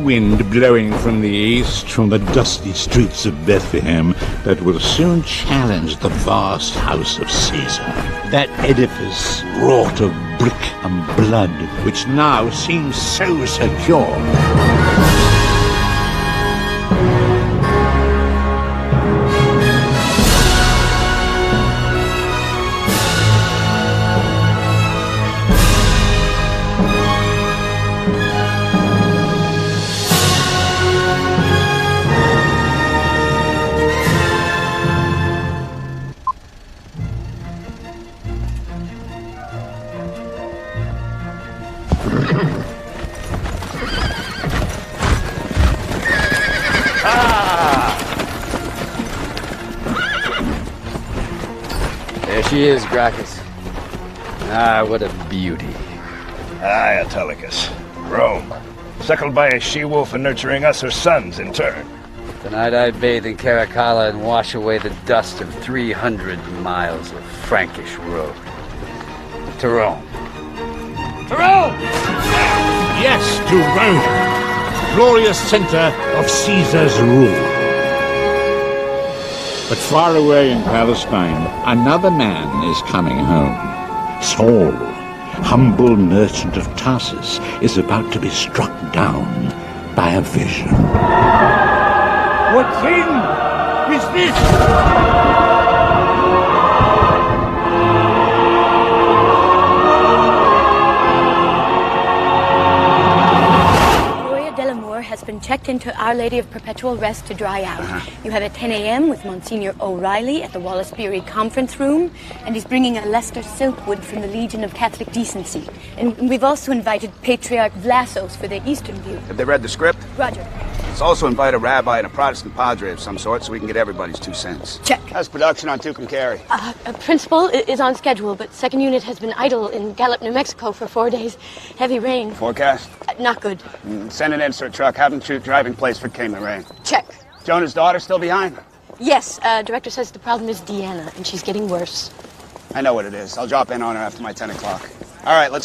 Wind blowing from the east, from the dusty streets of Bethlehem, that will soon challenge the vast house of Caesar. That edifice, wrought of brick and blood, which now seems so secure. There she is, Gracchus. Ah, what a beauty. Aye, Autolycus. Rome. Suckled by a she-wolf and nurturing us her sons in turn. Tonight I bathe in Caracalla and wash away the dust of 300 miles of Frankish road. To Rome. To Rome! Yes, to Rome, glorious center of Caesar's rule. But far away in Palestine, another man is coming home. Saul, humble merchant of Tarsus, is about to be struck down by a vision. What thing is this? Has been checked into Our Lady of Perpetual Rest to dry out. You have at 10 a.m. with Monsignor O'Reilly at the Wallace Beery Conference Room, and he's bringing a Leicester Silkwood from the Legion of Catholic Decency. And we've also invited Patriarch Vlassos for the Eastern View. Have they read the script? Roger. Let's also invite a rabbi and a Protestant padre of some sort so we can get everybody's 2 cents. Check. How's production on Tucumcari? Principal is on schedule, but second unit has been idle in Gallup, New Mexico for 4 days. Heavy rain. Forecast? Not good. Send an insert truck. Have them shoot driving place for King the Rain. Check. Jonah's daughter still behind? Yes, director says the problem is Deanna, and she's getting worse. I know what it is. I'll drop in on her after my 10 o'clock. All right, let's